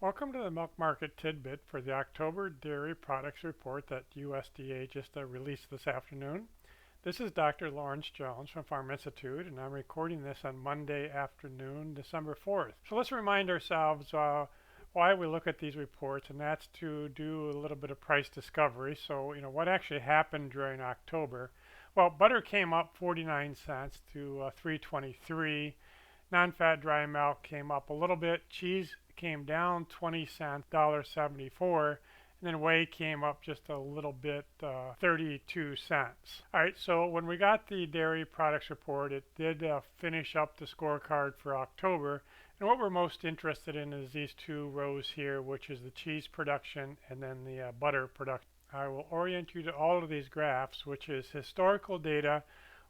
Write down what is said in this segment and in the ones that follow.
Welcome to the Milk Market Tidbit for the October Dairy Products Report that USDA just released this afternoon. This is Dr. Lawrence Jones from Farm Institute, and I'm recording this on Monday afternoon, December 4th. So let's remind ourselves why we look at these reports, and that's to do a little bit of price discovery. So, what actually happened during October? Well, butter came up 49 cents to 323. Non-fat dry milk came up a little bit. Cheese came down 20 cents, $1.74. And then whey came up just a little bit, 32 cents. All right, so when we got the dairy products report, it did finish up the scorecard for October. And what we're most interested in is these two rows here, which is the cheese production and then the butter production. I will orient you to all of these graphs, which is historical data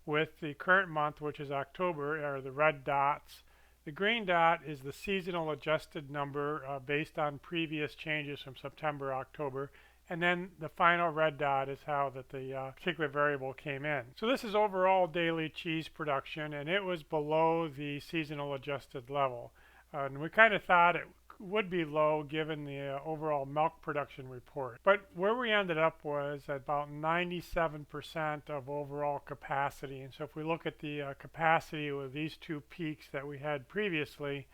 with the current month, which is October, are the red dots. The green dot is the seasonal adjusted number based on previous changes from September, October. And then the final red dot is how that the particular variable came in. So this is overall daily cheese production, and it was below the seasonal adjusted level. And we kind of thought it would be low given the overall milk production report. But where we ended up was at about 97% of overall capacity. And so if we look at the capacity with these two peaks that we had previously,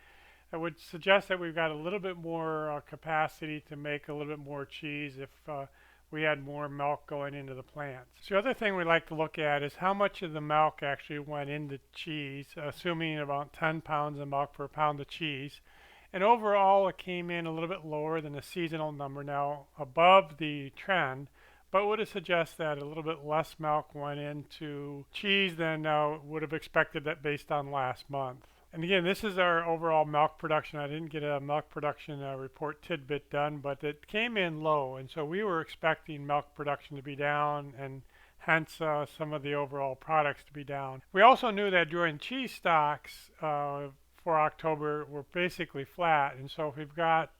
it would suggest that we've got a little bit more capacity to make a little bit more cheese if we had more milk going into the plants. So the other thing we like to look at is how much of the milk actually went into cheese, assuming about 10 pounds of milk per pound of cheese. And overall, it came in a little bit lower than the seasonal number, now above the trend, but would have suggested that a little bit less milk went into cheese than would have expected that based on last month. And again, this is our overall milk production. I didn't get a milk production report tidbit done, but it came in low, and so we were expecting milk production to be down and hence some of the overall products to be down. We also knew that during cheese stocks, for October were basically flat, and so if we've got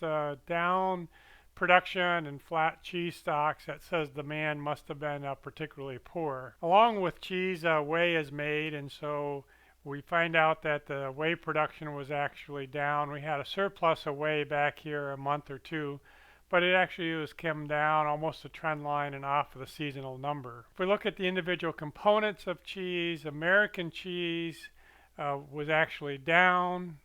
down production and flat cheese stocks, that says demand must have been particularly poor. Along with cheese, whey is made, and so we find out that the whey production was actually down. We had a surplus of whey back here a month or two, but it actually was come down almost a trend line and off of the seasonal number. If we look at the individual components of cheese, American cheese was actually down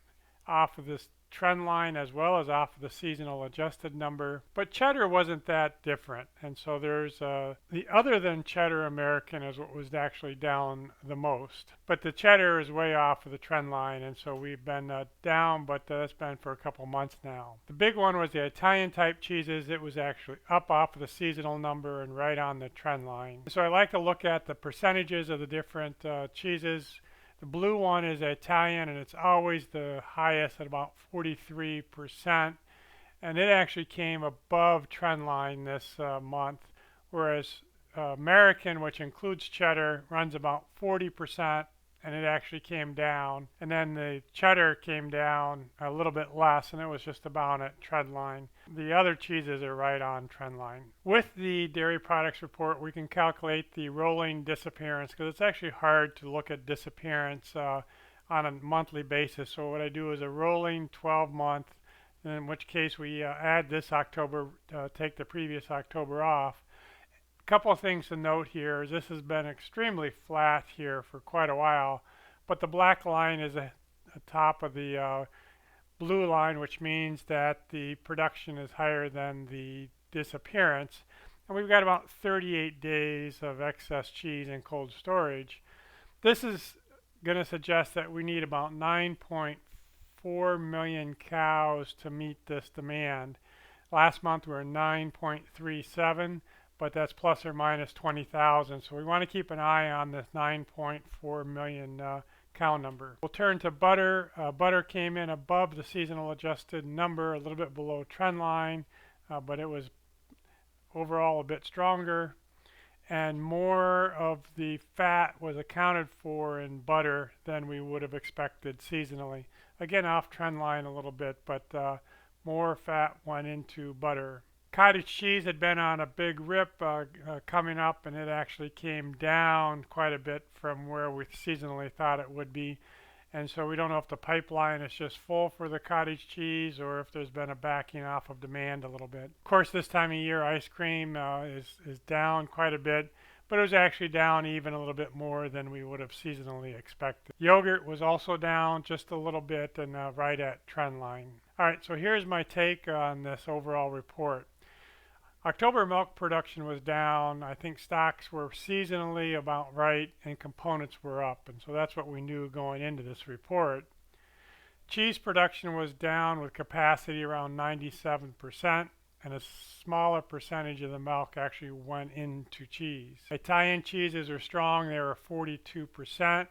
off of this trend line as well as off of the seasonal adjusted number. But cheddar wasn't that different. And so there's the other than cheddar American is what was actually down the most. But the cheddar is way off of the trend line. And so we've been down, but that's been for a couple months now. The big one was the Italian type cheeses. It was actually up off of the seasonal number and right on the trend line. So I like to look at the percentages of the different cheeses. The blue one is Italian, and it's always the highest at about 43%. And it actually came above trend line this month, whereas American, which includes cheddar, runs about 40%, and it actually came down. And then the cheddar came down a little bit less, and it was just about at trend line. The other cheeses are right on trend line. With the dairy products report, we can calculate the rolling disappearance, because it's actually hard to look at disappearance on a monthly basis. So what I do is a rolling 12-month, in which case we add this October, take the previous October off. Couple of things to note here is this has been extremely flat here for quite a while, but the black line is at the top of the blue line, which means that the production is higher than the disappearance. And we've got about 38 days of excess cheese in cold storage. This is going to suggest that we need about 9.4 million cows to meet this demand. Last month we were 9.37. But that's plus or minus 20,000. So we want to keep an eye on this 9.4 million cow number. We'll turn to butter. Butter came in above the seasonal adjusted number, a little bit below trend line, but it was overall a bit stronger. And more of the fat was accounted for in butter than we would have expected seasonally. Again, off trend line a little bit, but more fat went into butter. Cottage cheese had been on a big rip coming up, and it actually came down quite a bit from where we seasonally thought it would be. And so we don't know if the pipeline is just full for the cottage cheese or if there's been a backing off of demand a little bit. Of course, this time of year, ice cream is down quite a bit, but it was actually down even a little bit more than we would have seasonally expected. Yogurt was also down just a little bit and right at trend line. All right, so here's my take on this overall report. October milk production was down. I think stocks were seasonally about right and components were up. And so that's what we knew going into this report. Cheese production was down with capacity around 97%, and a smaller percentage of the milk actually went into cheese. Italian cheeses are strong. They were 42%,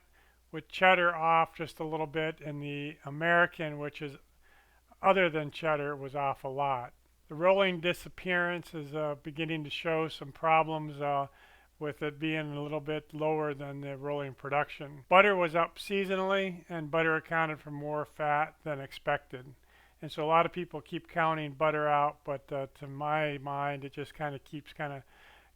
with cheddar off just a little bit, and the American, which is other than cheddar, was off a lot. The rolling disappearance is beginning to show some problems with it being a little bit lower than the rolling production. Butter was up seasonally, and butter accounted for more fat than expected. And so a lot of people keep counting butter out, but to my mind, it just kind of keeps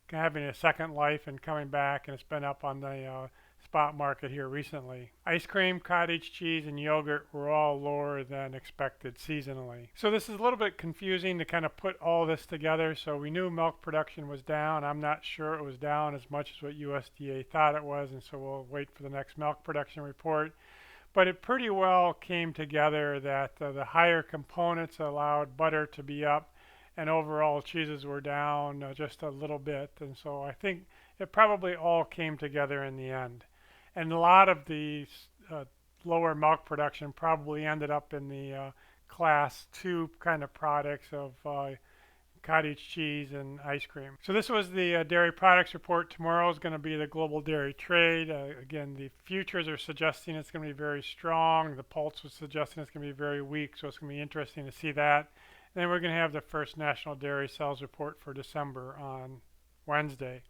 having a second life and coming back, and it's been up on the spot market here recently. Ice cream, cottage cheese, and yogurt were all lower than expected seasonally. So this is a little bit confusing to kind of put all this together. So we knew milk production was down. I'm not sure it was down as much as what USDA thought it was, and so we'll wait for the next milk production report. But it pretty well came together that the higher components allowed butter to be up, and overall cheeses were down just a little bit. And so I think it probably all came together in the end. And a lot of the lower milk production probably ended up in the class 2 kind of products of cottage cheese and ice cream. So this was the dairy products report. Tomorrow is going to be the global dairy trade. Again, the futures are suggesting it's going to be very strong. The pulse was suggesting it's going to be very weak, so it's going to be interesting to see that. And then we're going to have the first national dairy sales report for December on Wednesday.